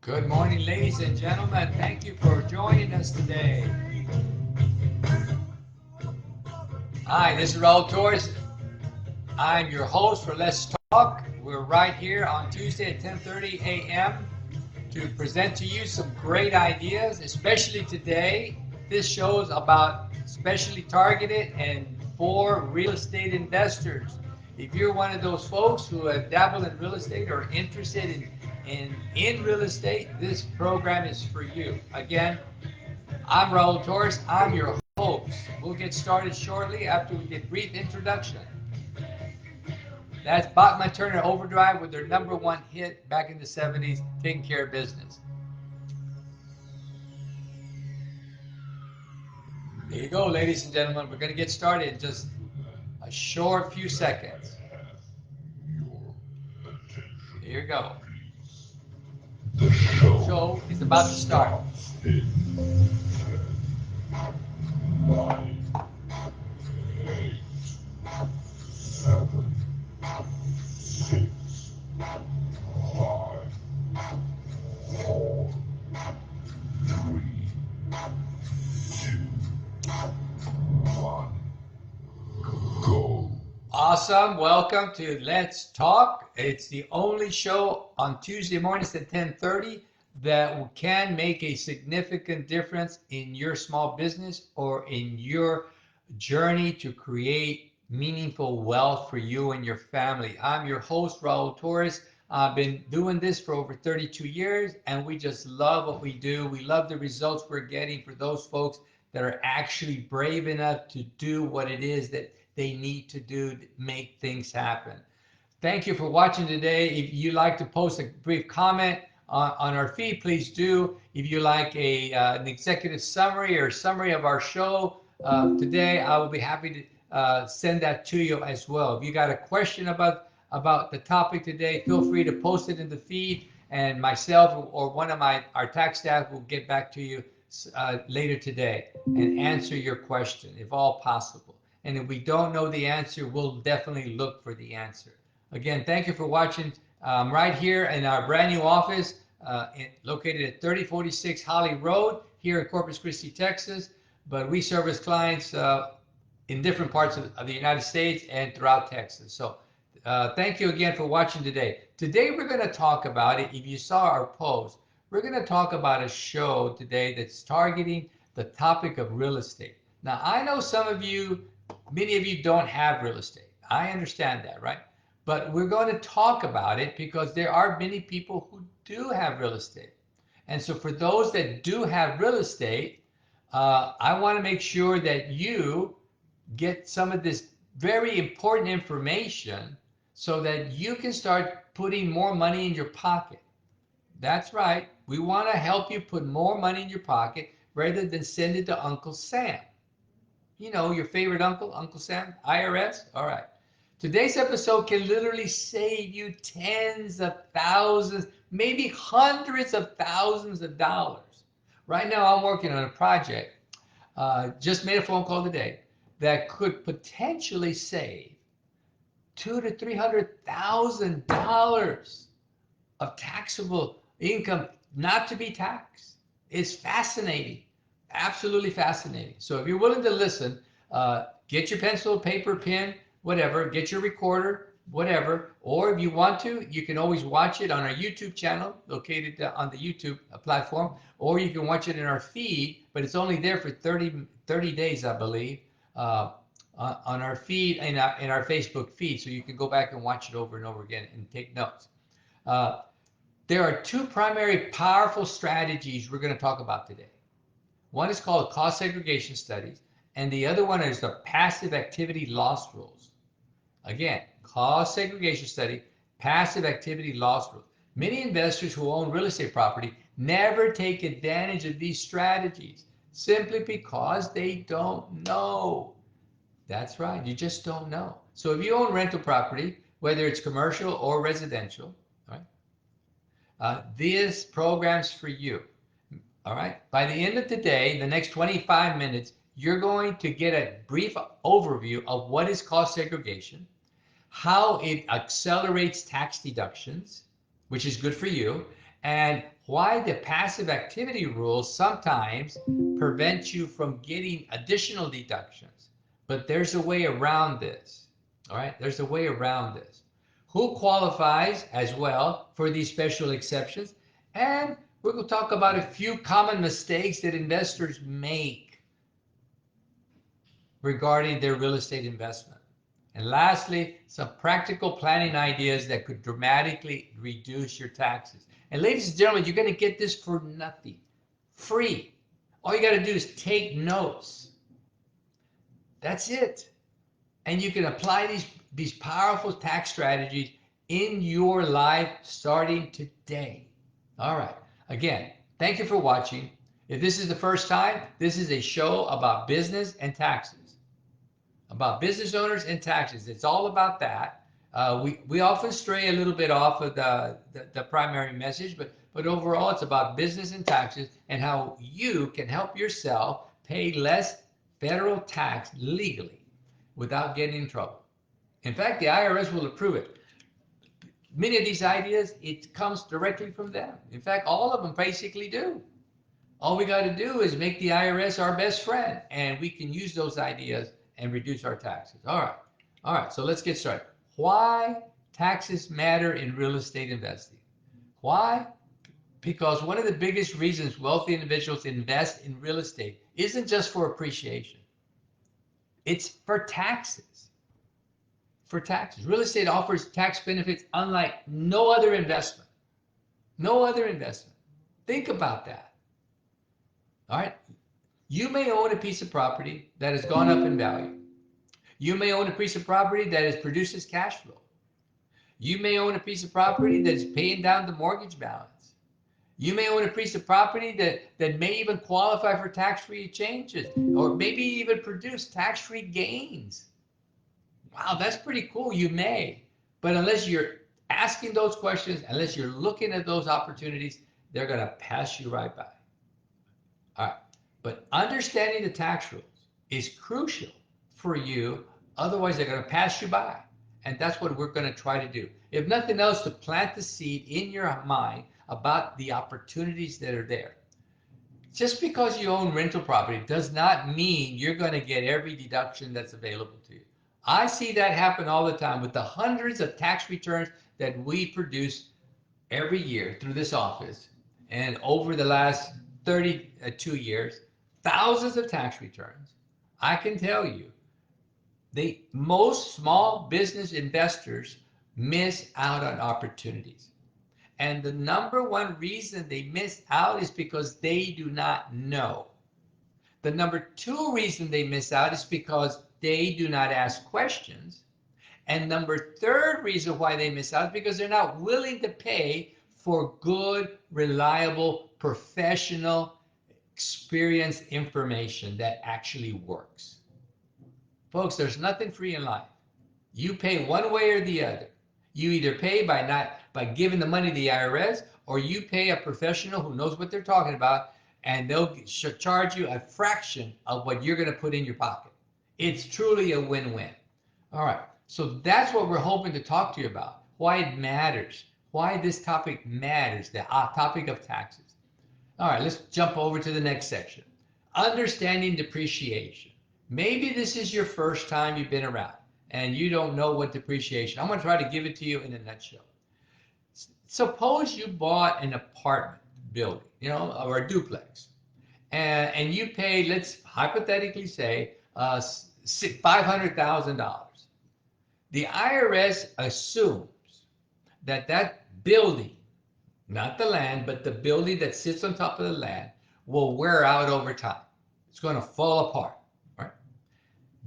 Good morning, ladies and gentlemen. Thank you for joining us today. Hi, this is Raul Torres. I'm your host for Let's Talk. We're right here on Tuesday at 10:30 a.m. to present to you some great ideas, especially today. This show is about specially targeted and for real estate investors. If you're one of those folks who have dabbled in real estate or interested in real estate, this program is for you. Again, I'm Raul Torres. I'm your host. We'll get started shortly after we get brief introduction. That's Bachman Turner Overdrive with their #1 hit back in the 70s, Taking Care of Business. There you go, ladies and gentlemen. We're going to get started in just a short few seconds. Here you go. The show is about to start. 9, 8, 7, 6, 5, 4, 3, 2, 1, go. Awesome. Welcome to Let's Talk. It's the only show on Tuesday mornings at 10:30 that can make a significant difference in your small business or in your journey to create meaningful wealth for you and your family. I'm your host, Raul Torres. I've been doing this for over 32 years, and we just love what we do. We love the results we're getting for those folks that are actually brave enough to do what it is that they need to do to make things happen. Thank you for watching today. If you like to post a brief comment on our feed, please do. If you like an executive summary or summary of our show today, I will be happy to send that to you as well. If you got a question about the topic today, feel free to post it in the feed, and myself or one of our tax staff will get back to you later today and answer your question if all possible. And if we don't know the answer, we'll definitely look for the answer. Again, thank you for watching right here in our brand new office located at 3046 Holly Road here in Corpus Christi, Texas. But we service clients in different parts of the United States and throughout Texas. So thank you again for watching today. Today we're going to talk about it. If you saw our post, we're going to talk about a show today that's targeting the topic of real estate. Now, I know many of you don't have real estate. I understand that, right? But we're going to talk about it because there are many people who do have real estate. And so for those that do have real estate, I want to make sure that you get some of this very important information so that you can start putting more money in your pocket. That's right. We want to help you put more money in your pocket rather than send it to Uncle Sam. You know, your favorite uncle, Uncle Sam, IRS. All right. Today's episode can literally save you tens of thousands, maybe hundreds of thousands of dollars. Right now, I'm working on a project, just made a phone call today, that could potentially save $200,000 to $300,000 of taxable income not to be taxed. It's fascinating, absolutely fascinating. So if you're willing to listen, get your pencil, paper, pen, whatever, get your recorder, whatever, or if you want to, you can always watch it on our YouTube channel located on the YouTube platform, or you can watch it in our feed, but it's only there for 30 days, I believe, on our feed, in our Facebook feed, so you can go back and watch it over and over again and take notes. There are two primary powerful strategies we're going to talk about today. One is called cost segregation studies, and the other one is the passive activity loss rules. Again, cost segregation study, passive activity loss rules. Many investors who own real estate property never take advantage of these strategies simply because they don't know. That's right, you just don't know. So if you own rental property, whether it's commercial or residential, right, this program's for you. All right. By the end of the day, the next 25 minutes, you're going to get a brief overview of what is cost segregation, how it accelerates tax deductions, which is good for you, and why the passive activity rules sometimes prevent you from getting additional deductions. But there's a way around this. All right, there's a way around this. Who qualifies as well for these special exceptions? And we're going to talk about a few common mistakes that investors make regarding their real estate investment. And lastly, some practical planning ideas that could dramatically reduce your taxes. And ladies and gentlemen, you're going to get this for nothing, free. All you got to do is take notes. That's it. And you can apply these powerful tax strategies in your life starting today. All right. Again, thank you for watching. If this is the first time, this is a show about business and taxes, about business owners and taxes. It's all about that. We often stray a little bit off of the primary message, but overall it's about business and taxes and how you can help yourself pay less federal tax legally without getting in trouble. In fact, the IRS will approve it. Many of these ideas, it comes directly from them. In fact, all of them basically do. All we got to do is make the IRS our best friend, and we can use those ideas and reduce our taxes. All right, so let's get started. Why taxes matter in real estate investing? Why? Because one of the biggest reasons wealthy individuals invest in real estate isn't just for appreciation. It's for taxes. For taxes. Real estate offers tax benefits unlike no other investment. No other investment. Think about that. All right. You may own a piece of property that has gone up in value. You may own a piece of property that produces cash flow. You may own a piece of property that is paying down the mortgage balance. You may own a piece of property that may even qualify for tax-free changes or maybe even produce tax-free gains. Wow, that's pretty cool. You may. But unless you're asking those questions, unless you're looking at those opportunities, they're going to pass you right by. All right. But understanding the tax rules is crucial for you. Otherwise, they're going to pass you by. And that's what we're going to try to do. If nothing else, to plant the seed in your mind about the opportunities that are there. Just because you own rental property does not mean you're going to get every deduction that's available to you. I see that happen all the time with the hundreds of tax returns that we produce every year through this office. And over the last 32 years, thousands of tax returns. I can tell you, most small business investors miss out on opportunities. And the number one reason they miss out is because they do not know. The number two reason they miss out is because they do not ask questions. And number third reason why they miss out is because they're not willing to pay for good, reliable, professional, experienced information that actually works. Folks, there's nothing free in life. You pay one way or the other. You either pay by giving the money to the IRS, or you pay a professional who knows what they're talking about, and they'll charge you a fraction of what you're going to put in your pocket. It's truly a win-win. All right, so that's what we're hoping to talk to you about, why it matters, why this topic matters, the topic of taxes. All right, let's jump over to the next section. Understanding depreciation. Maybe this is your first time you've been around and you don't know what depreciation. I'm going to try to give it to you in a nutshell. Suppose you bought an apartment building, or a duplex, and you paid, let's hypothetically say, $500,000. The IRS assumes that building, not the land, but the building that sits on top of the land, will wear out over time. It's going to fall apart, right?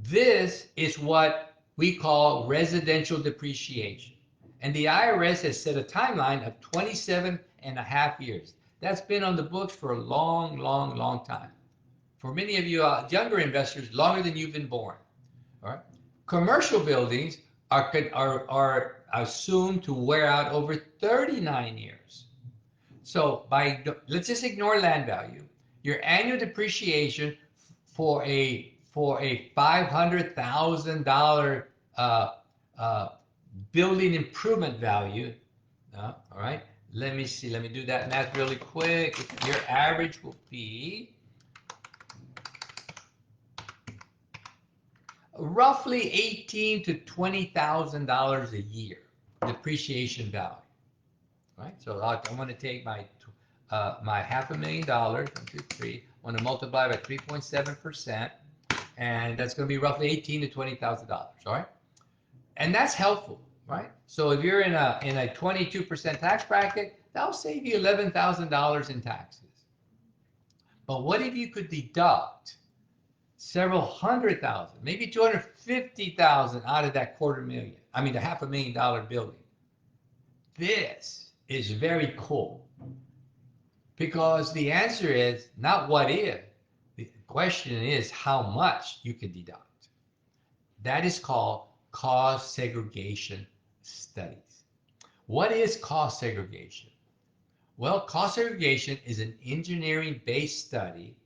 This is what we call residential depreciation. And the IRS has set a timeline of 27 and a half years. That's been on the books for a long, long, long time. For many of you younger investors, longer than you've been born. All right? Commercial buildings are assumed to wear out over 39 years. So let's just ignore land value. Your annual depreciation for a $500,000 building improvement value, all right, Let me see. Let me do that math really quick. Your average will be roughly $18,000 to $20,000 a year depreciation value. Right. So I'm going to take my $500,000. 1, 2, 3. I want to multiply by 3.7%, and that's going to be roughly $18,000 to $20,000. All right. And that's helpful, right? So if you're in a 22% tax bracket, that'll save you $11,000 in taxes. But what if you could deduct several hundred thousand, maybe 250,000 out of that $250,000? I mean, the $500,000 building. This is very cool because the answer is not what if. The question is how much you can deduct. That is called cost segregation studies. What is cost segregation? Well, cost segregation is an engineering-based study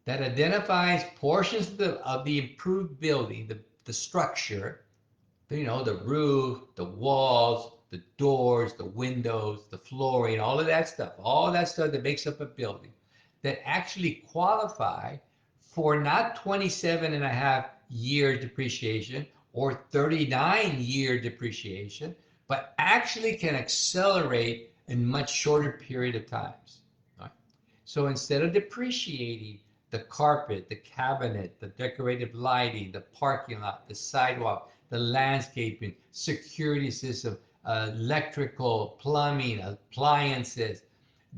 that identifies portions of the improved building, the structure, the roof, the walls, the doors, the windows, the flooring, all that stuff that makes up a building that actually qualify for not 27 and a half year depreciation or 39-year depreciation, but actually can accelerate in much shorter period of times. Right? So instead of depreciating the carpet, the cabinet, the decorative lighting, the parking lot, the sidewalk, the landscaping, security system, electrical, plumbing, appliances,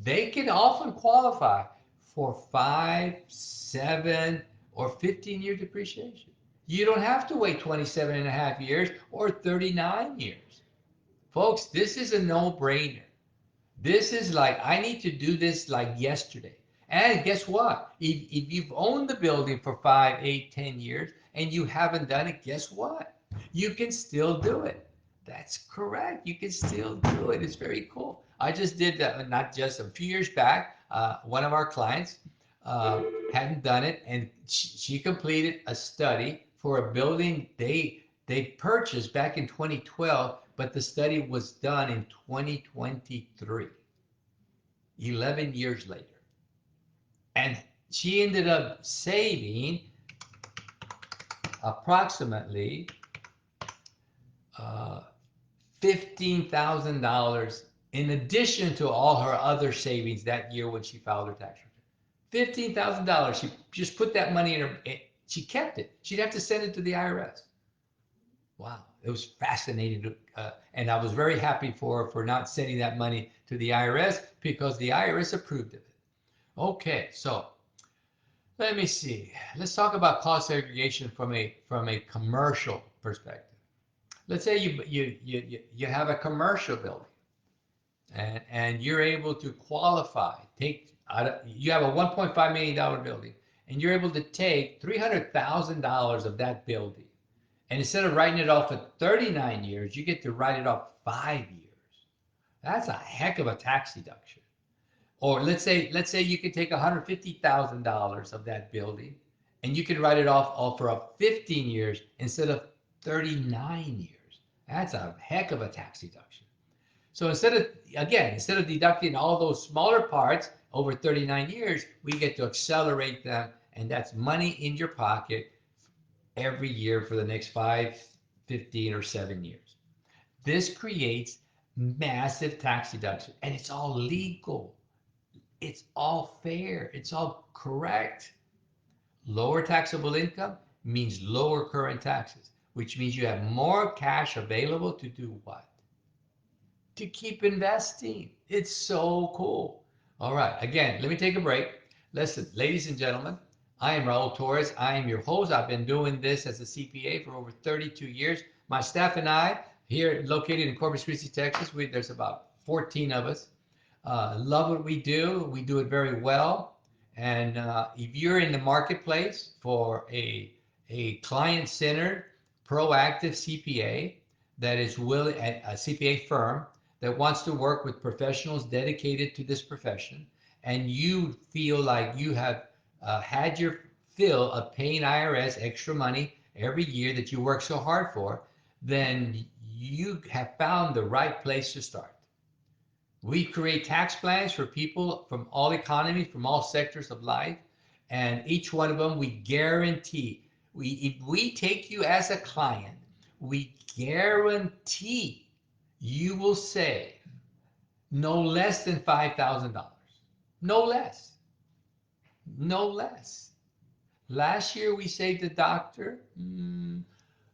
they can often qualify for 5, 7, or 15-year depreciation. You don't have to wait 27 and a half years or 39 years. Folks, this is a no-brainer. This is like, I need to do this like yesterday. And guess what? If you've owned the building for 5, 8, 10 years and you haven't done it, guess what? You can still do it. That's correct. You can still do it. It's very cool. I just did that, not just a few years back. One of our clients hadn't done it, and she completed a study for a building they purchased back in 2012, but the study was done in 2023, 11 years later. And she ended up saving approximately $15,000 in addition to all her other savings that year when she filed her tax return. $15,000. She just put that money in her. She kept it. She'd have to send it to the IRS. Wow, it was fascinating, and I was very happy for her for not sending that money to the IRS because the IRS approved of it. Okay, so let me see. Let's talk about cost segregation from a commercial perspective. Let's say you have a commercial building, and you're able to qualify. You have a $1.5 million building, and you're able to take $300,000 of that building, and instead of writing it off for 39 years, you get to write it off 5 years. That's a heck of a tax deduction. Or let's say you could take $150,000 of that building, and you could write it off for 15 years instead of 39 years. That's a heck of a tax deduction. So instead of deducting all those smaller parts over 39 years, we get to accelerate them, and that's money in your pocket every year for the next 5, 15, or 7 years. This creates massive tax deduction, and it's all legal. It's all fair. It's all correct. Lower taxable income means lower current taxes, which means you have more cash available to do what? To keep investing. It's so cool. All right. Again, let me take a break. Listen, ladies and gentlemen, I am Raul Torres. I am your host. I've been doing this as a CPA for over 32 years. My staff and I, here located in Corpus Christi, Texas, there's about 14 of us. Love what we do. We do it very well. And if you're in the marketplace for a client-centered, proactive CPA that is willing, a CPA firm that wants to work with professionals dedicated to this profession, and you feel like you have had your fill of paying IRS extra money every year that you work so hard for, then you have found the right place to start. We create tax plans for people from all economies, from all sectors of life, and each one of them we guarantee. If we take you as a client, we guarantee you will save no less than $5,000. No less. No less. Last year we saved the doctor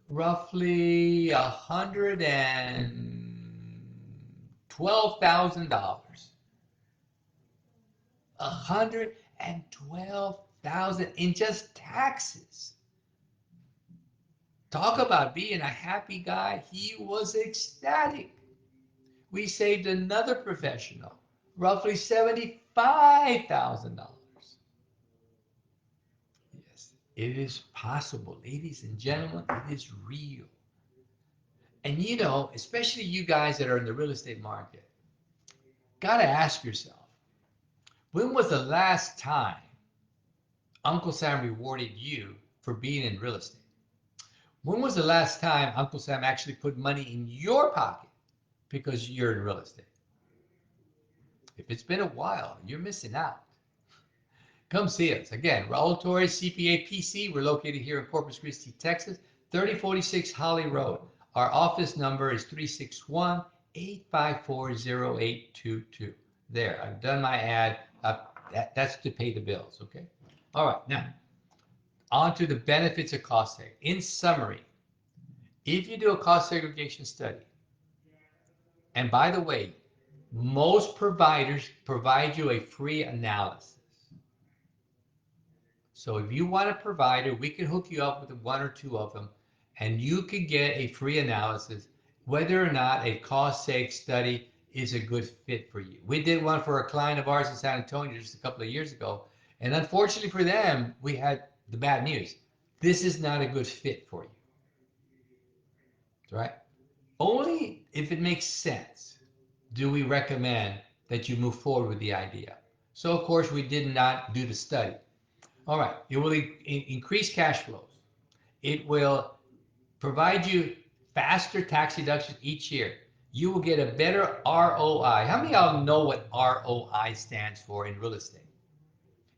roughly $112,000. $112,000 in just taxes. Talk about being a happy guy. He was ecstatic. We saved another professional roughly $75,000. Yes, it is possible, ladies and gentlemen. It is real. And you know, especially you guys that are in the real estate market, gotta ask yourself, when was the last time Uncle Sam rewarded you for being in real estate? When was the last time Uncle Sam actually put money in your pocket because you're in real estate? If it's been a while, you're missing out. Come see us. Again, Raul Torres, CPA PC. We're located here in Corpus Christi, Texas, 3046 Holly Road. Our office number is 361-854-0822. There, I've done my ad. That's to pay the bills, okay? All right, now, on to the benefits of cost saving. In summary, if you do a cost segregation study, and by the way, most providers provide you a free analysis. So if you want a provider, we can hook you up with one or two of them, and you can get a free analysis whether or not a cost seg study is a good fit for you. We did one for a client of ours in San Antonio just a couple of years ago, and unfortunately for them, we had the bad news. This is not a good fit for you. Right? Only if it makes sense do we recommend that you move forward with the idea. So of course we did not do the study. All right, it will increase cash flows. It will provide you faster tax deductions each year. You will get a better ROI. How many of y'all know what ROI stands for in real estate?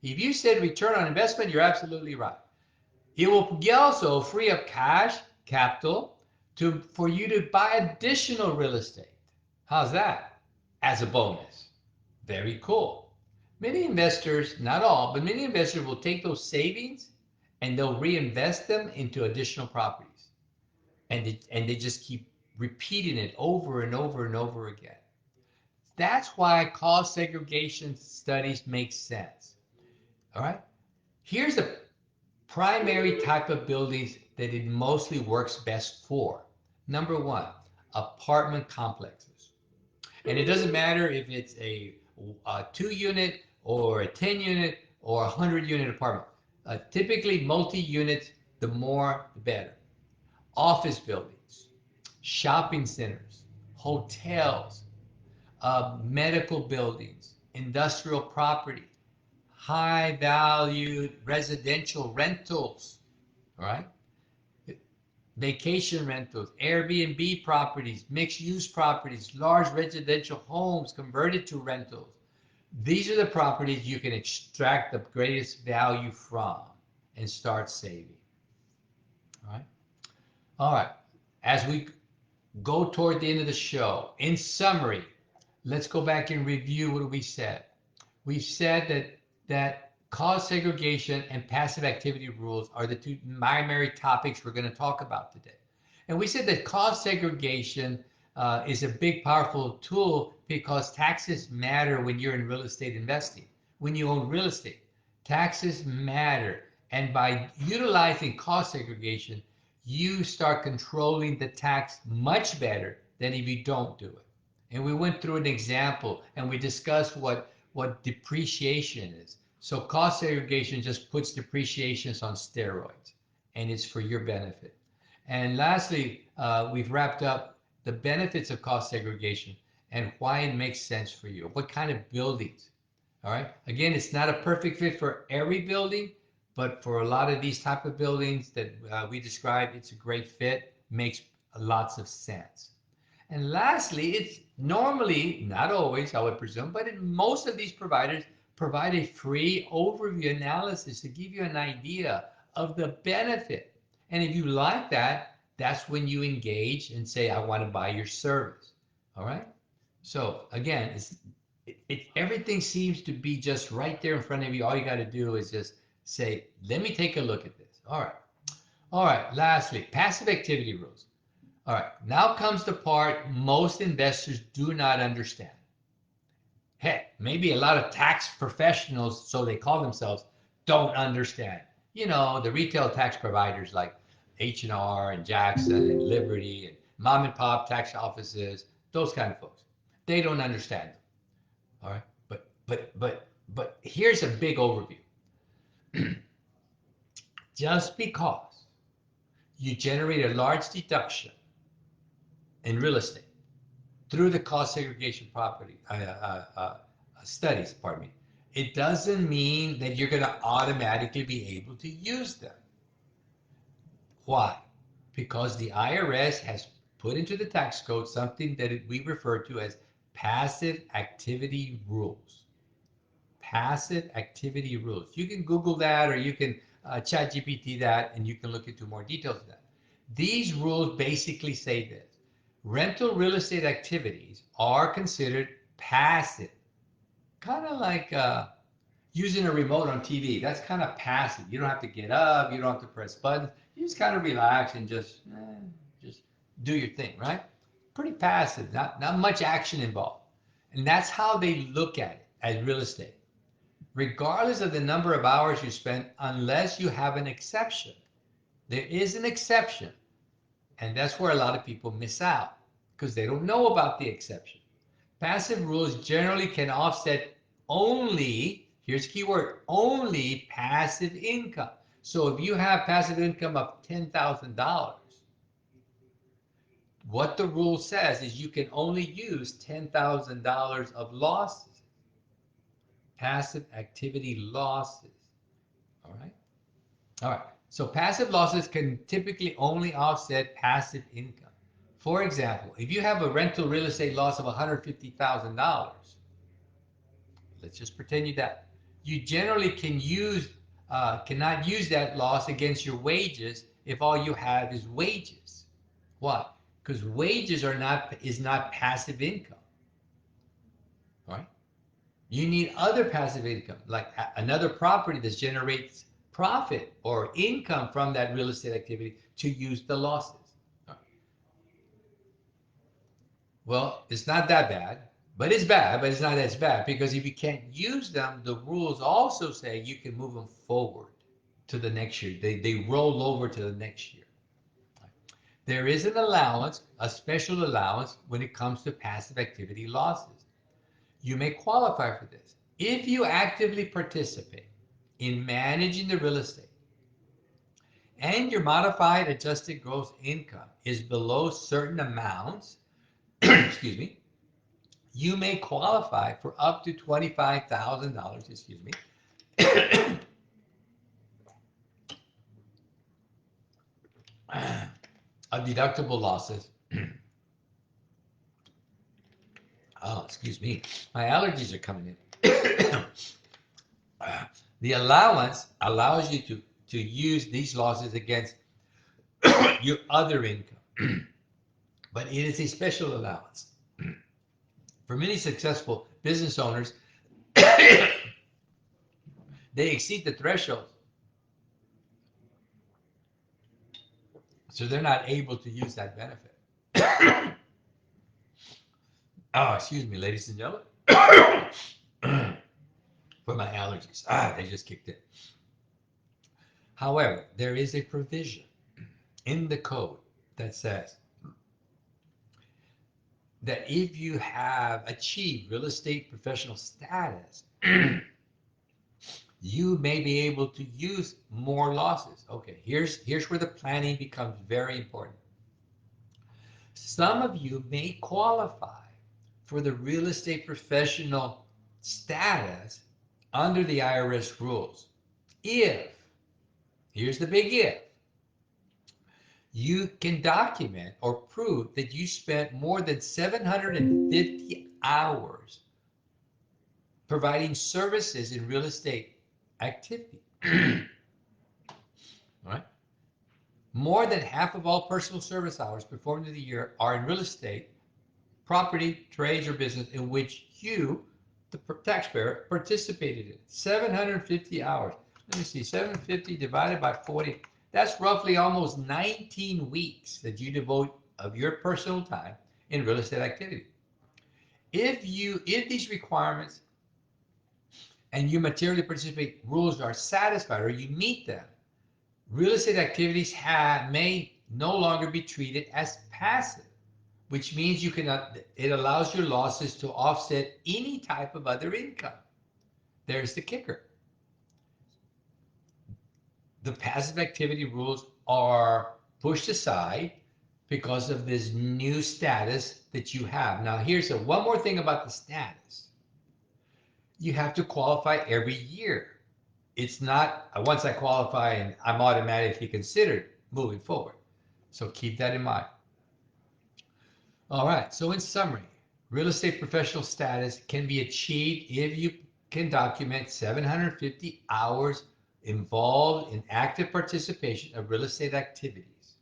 If you said return on investment, you're absolutely right. It will also free up cash, capital, for you to buy additional real estate. How's that? As a bonus. Very cool. Many investors, not all, but many investors will take those savings and they'll reinvest them into additional properties. And they just keep repeating it over and over and over again. That's why cost segregation studies make sense. All right? Here's the primary type of buildings that it mostly works best for. Number one, apartment complexes. And it doesn't matter if it's a 2-unit or a 10-unit or a 100-unit apartment. Typically, multi-units, the more, the better. Office buildings, shopping centers, hotels, medical buildings, industrial property, high-valued residential rentals, all right? Vacation rentals, Airbnb properties, mixed-use properties, large residential homes converted to rentals. These are the properties you can extract the greatest value from and start saving. All right? All right. As we go toward the end of the show, in summary, let's go back and review what we said. We said that cost segregation and passive activity rules are the two primary topics we're going to talk about today. And we said that cost segregation is a big, powerful tool because taxes matter when you're in real estate investing. When you own real estate, taxes matter. And by utilizing cost segregation, you start controlling the tax much better than if you don't do it. And we went through an example and we discussed what depreciation is. So cost segregation just puts depreciations on steroids, and it's for your benefit. And lastly, we've wrapped up the benefits of cost segregation and why it makes sense for you. What kind of buildings? All right. Again, it's not a perfect fit for every building, but for a lot of these type of buildings that we described, it's a great fit. Makes lots of sense. And lastly, it's normally, not always, I would presume, but in most of these providers provide a free overview analysis to give you an idea of the benefit. And if you like that, that's when you engage and say, I want to buy your service. All right? So again, everything seems to be just right there in front of you. All you got to do is just say, let me take a look at this. All right. All right. Lastly, passive activity rules. All right. Now comes the part most investors do not understand. Heck, maybe a lot of tax professionals, so they call themselves, don't understand. You know, the retail tax providers like H&R and Jackson and Liberty and mom and pop tax offices, those kind of folks. They don't understand them. All right. But here's a big overview. Just because you generate a large deduction in real estate through the cost segregation property studies, pardon me, it doesn't mean that you're going to automatically be able to use them. Why? Because the IRS has put into the tax code something that we refer to as passive activity rules. Passive activity rules. You can Google that, or you can chat GPT that, and you can look into more details of that. These rules basically say this: rental real estate activities are considered passive, kind of like using a remote on TV. That's kind of passive. You don't have to get up, you don't have to press buttons. You just kind of relax and just do your thing, right? Pretty passive, not much action involved. And that's how they look at it as real estate. Regardless of the number of hours you spend, unless you have an exception. There is an exception, and that's where a lot of people miss out because they don't know about the exception. Passive rules generally can offset only, here's the key word, only passive income. So if you have passive income of $10,000, what the rule says is you can only use $10,000 of losses, passive activity losses. All right. All right. So passive losses can typically only offset passive income. For example, if you have a rental real estate loss of $150,000, let's just pretend you generally cannot use that loss against your wages if all you have is wages. Why? Because wages is not passive income. All right. You need other passive income, like another property that generates profit or income from that real estate activity to use the losses. Well, it's not that bad, but it's bad, but it's not as bad because if you can't use them, the rules also say you can move them forward to the next year. They roll over to the next year. There is an allowance, a special allowance, when it comes to passive activity losses. You may qualify for this if you actively participate in managing the real estate and your modified adjusted gross income is below certain amounts, excuse me, you may qualify for up to $25,000, excuse me, of deductible losses. Oh, excuse me, my allergies are coming in. The allowance allows you to use these losses against your other income, but it is a special allowance. For many successful business owners, they exceed the threshold, so they're not able to use that benefit. Oh, excuse me, ladies and gentlemen, for my allergies. They just kicked in. However, there is a provision in the code that says that if you have achieved real estate professional status, you may be able to use more losses. Okay, here's where the planning becomes very important. Some of you may qualify for the real estate professional status under the IRS rules if, here's the big if, you can document or prove that you spent more than 750 hours providing services in real estate activity. Right? More than half of all personal service hours performed in the year are in real estate, property, trades, or business in which you, the taxpayer, participated in. 750 hours. Let me see, 750 divided by 40. That's roughly almost 19 weeks that you devote of your personal time in real estate activity. If these requirements and you materially participate rules are satisfied or you meet them, real estate activities may no longer be treated as passive, which means it allows your losses to offset any type of other income. There's the kicker. The passive activity rules are pushed aside because of this new status that you have. Now, here's one more thing about the status. You have to qualify every year. It's not once I qualify and I'm automatically considered moving forward. So keep that in mind. All right, so in summary, real estate professional status can be achieved if you can document 750 hours involved in active participation of real estate activities.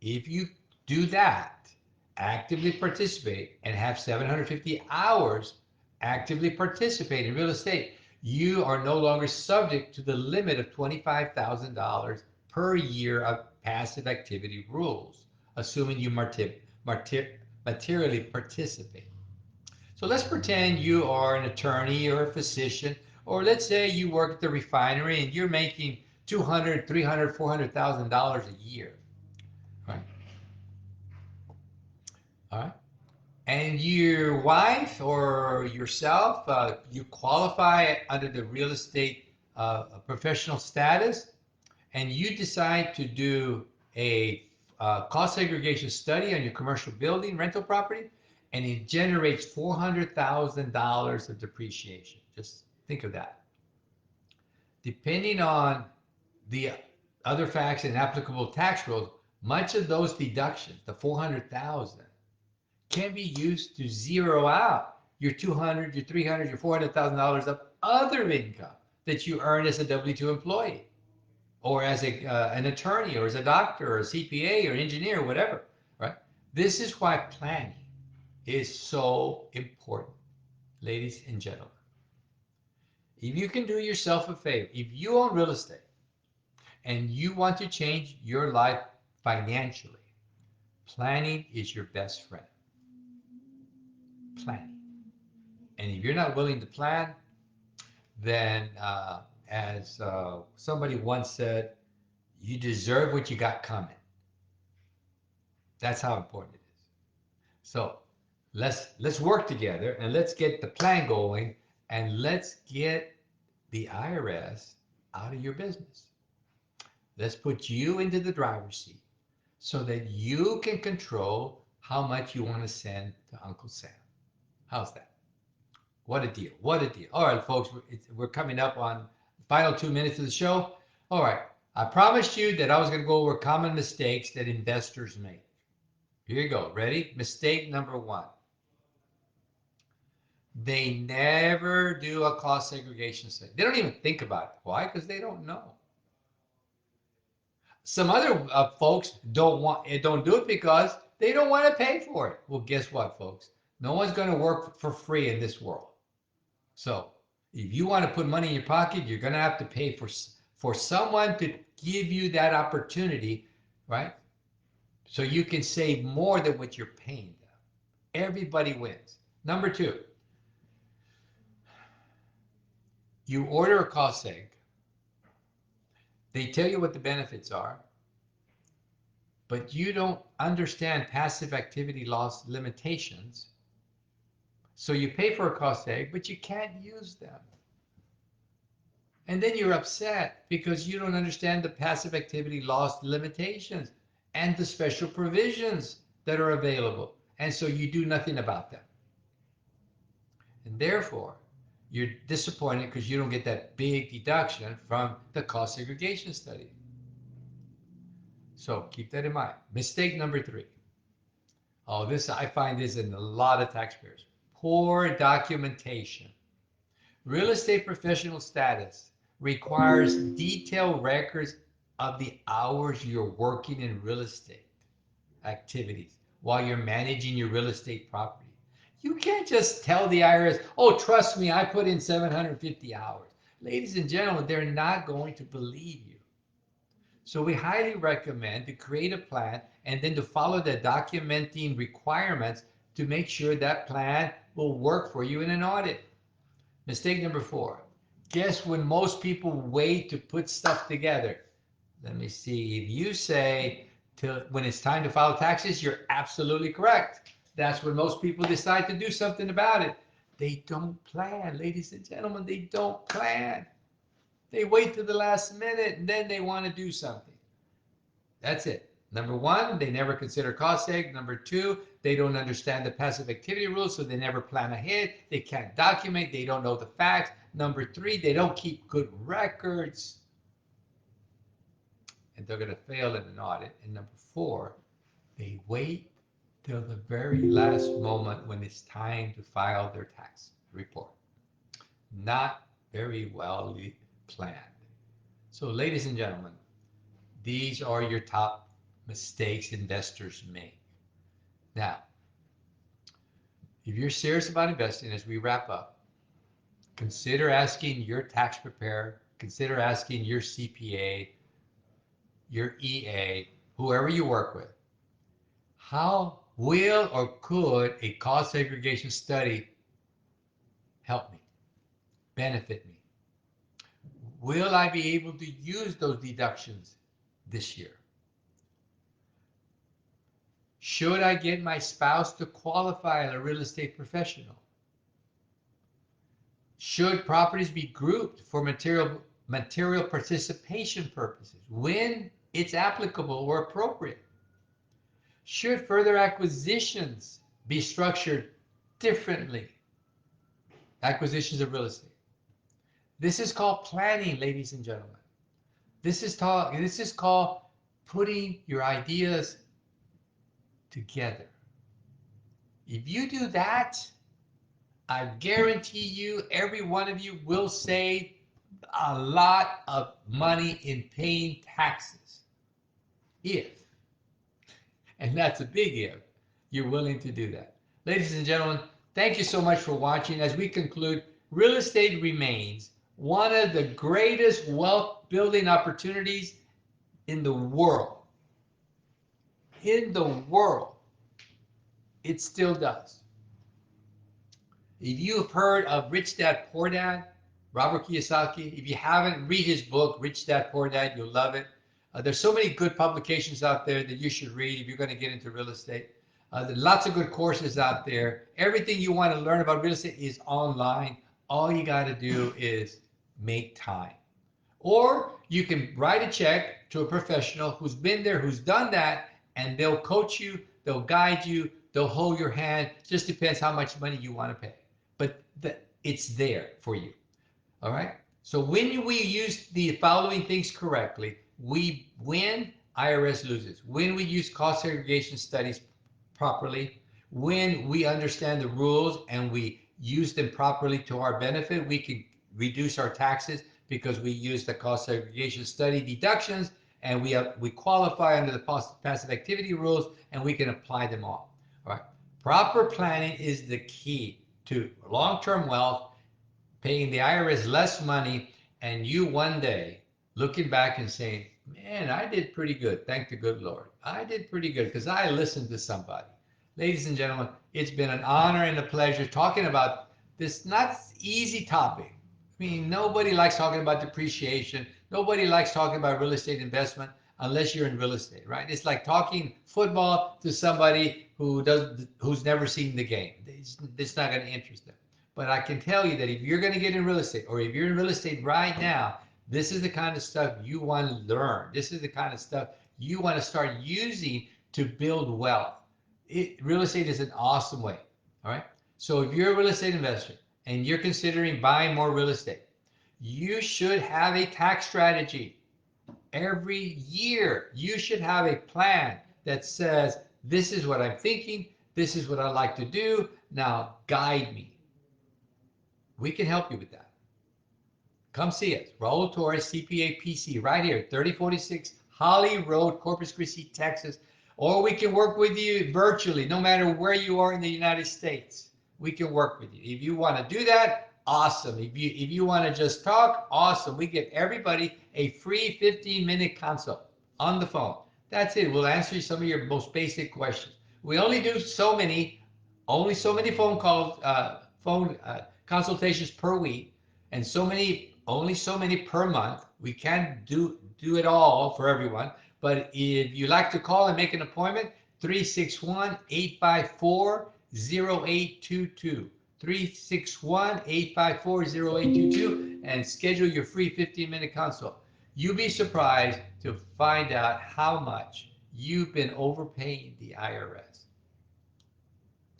If you do that, actively participate and have 750 hours actively participate in real estate, you are no longer subject to the limit of $25,000 per year of passive activity rules, assuming you materially participate. So let's pretend you are an attorney or a physician, or let's say you work at the refinery and you're making $200,000, $300,000, $400,000 a year, right? All right. And your wife or yourself, you qualify under the real estate professional status, and you decide to do a cost segregation study on your commercial building rental property, and it generates $400,000 of depreciation. Just think of that. Depending on the other facts and applicable tax rules, much of those deductions, the $400,000, can be used to zero out your $200,000, your $300,000, your $400,000 of other income that you earn as a W-2 employee, or as an attorney, or as a doctor, or a CPA, or engineer, or whatever, right? This is why planning is so important, ladies and gentlemen. If you can do yourself a favor, if you own real estate and you want to change your life financially, planning is your best friend. Planning. And if you're not willing to plan, then as somebody once said, you deserve what you got coming. That's how important it is. So let's work together and let's get the plan going, and let's get the IRS out of your business. Let's put you into the driver's seat so that you can control how much you want to send to Uncle Sam. How's that? What a deal. What a deal. All right, folks, we're coming up on the final 2 minutes of the show. All right. I promised you that I was going to go over common mistakes that investors make. Here you go. Ready? Mistake number 1. They never do a cost segregation study. They don't even think about it. Why? Because they don't know. Some other folks don't do it because they don't want to pay for it. Well, guess what, folks? No one's going to work for free in this world. So if you want to put money in your pocket, you're going to have to pay for someone to give you that opportunity, right? So you can save more than what you're paying them. Everybody wins. Number 2, you order a cost seg. They tell you what the benefits are, but you don't understand passive activity loss limitations. So you pay for a cost seg, but you can't use them. And then you're upset because you don't understand the passive activity loss limitations and the special provisions that are available. And so you do nothing about them. And therefore, you're disappointed because you don't get that big deduction from the cost segregation study. So keep that in mind. Mistake number 3. Oh, I find this in a lot of taxpayers. Poor documentation. Real estate professional status requires detailed records of the hours you're working in real estate activities while you're managing your real estate property. You can't just tell the IRS, oh, trust me, I put in 750 hours. Ladies and gentlemen, they're not going to believe you. So we highly recommend to create a plan and then to follow the documenting requirements to make sure that plan will work for you in an audit. Mistake number 4. Guess when most people wait to put stuff together? Let me see. If you say when it's time to file taxes, you're absolutely correct. That's when most people decide to do something about it. They don't plan, ladies and gentlemen. They don't plan. They wait to the last minute and then they want to do something. That's it. Number 1, they never consider cost seg. Number 2, they don't understand the passive activity rules, so they never plan ahead. They can't document. They don't know the facts. Number 3, they don't keep good records. And they're going to fail in an audit. And number 4, they wait till the very last moment when it's time to file their tax report. Not very well planned. So, ladies and gentlemen, these are your top mistakes investors make. Now, if you're serious about investing, as we wrap up, consider asking your tax preparer, consider asking your CPA, your EA, whoever you work with, how will or could a cost segregation study help me, benefit me? Will I be able to use those deductions this year? Should I get my spouse to qualify as a real estate professional? Should properties be grouped for material participation purposes when it's applicable or appropriate? Should further acquisitions be structured differently? Acquisitions of real estate. This is called planning, ladies and gentlemen. This is called putting your ideas together. If you do that, I guarantee you, every one of you will save a lot of money in paying taxes. And that's a big if, you're willing to do that. Ladies and gentlemen, thank you so much for watching. As we conclude, real estate remains one of the greatest wealth building opportunities in the world. In the world, it still does. If you've heard of Rich Dad Poor Dad, Robert Kiyosaki, if you haven't, read his book, Rich Dad Poor Dad, you'll love it. There's so many good publications out there that you should read if you're going to get into real estate. There's lots of good courses out there. Everything you want to learn about real estate is online. All you got to do is make time. Or you can write a check to a professional who's been there, who's done that, and they'll coach you, they'll guide you, they'll hold your hand. Just depends how much money you want to pay. But it's there for you. All right? So when we use the following things correctly, we win, IRS loses. When we use cost segregation studies properly, when we understand the rules and we use them properly to our benefit, we can reduce our taxes because we use the cost segregation study deductions, and we qualify under the passive activity rules, and we can apply them all. All right. Proper planning is the key to long-term wealth, paying the IRS less money, and you one day looking back and saying, man, I did pretty good. Thank the good Lord. I did pretty good because I listened to somebody. Ladies and gentlemen, it's been an honor and a pleasure talking about this not easy topic. I mean, nobody likes talking about depreciation. Nobody likes talking about real estate investment unless you're in real estate, right? It's like talking football to somebody who's never seen the game. It's not going to interest them. But I can tell you that if you're going to get in real estate, or if you're in real estate right now, this is the kind of stuff you want to learn. This is the kind of stuff you want to start using to build wealth. Real estate is an awesome way, all right? So if you're a real estate investor and you're considering buying more real estate, you should have a tax strategy. every year. You should have a plan that says, this is what I'm thinking, this is what I like to do, now guide me. We can help you with that. Come see us. Raul Torres, CPA PC, right here, 3046 Holly Road, Corpus Christi, Texas. Or we can work with you virtually, no matter where you are in the United States. We can work with you. If you want to do that, awesome. If you want to just talk, awesome. We give everybody a free 15-minute consult on the phone. That's it. We'll answer some of your most basic questions. We only do only so many phone calls, consultations per week, and only so many per month. We can't do it all for everyone. But if you like to call and make an appointment, 361-854-0822. 361-854-0822 and schedule your free 15-minute consult. You'll be surprised to find out how much you've been overpaying the IRS.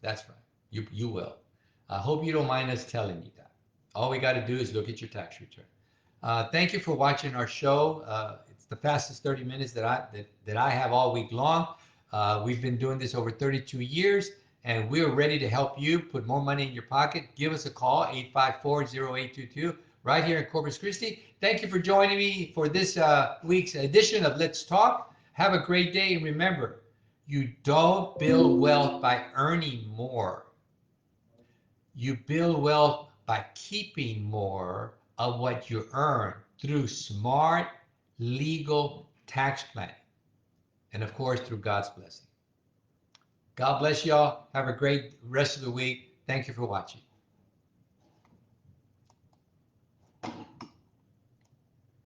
That's right. You will. I hope you don't mind us telling you that. All we got to do is look at your tax return. Thank you for watching our show. It's the fastest 30 minutes that I have all week long. We've been doing this over 32 years, and we're ready to help you put more money in your pocket. Give us a call, 854-0822, right here in Corpus Christi. Thank you for joining me for this week's edition of Let's Talk. Have a great day, and remember, you don't build wealth by earning more. You build wealth by keeping more of what you earn through smart, legal tax planning. And of course, through God's blessing. God bless y'all. Have a great rest of the week. Thank you for watching.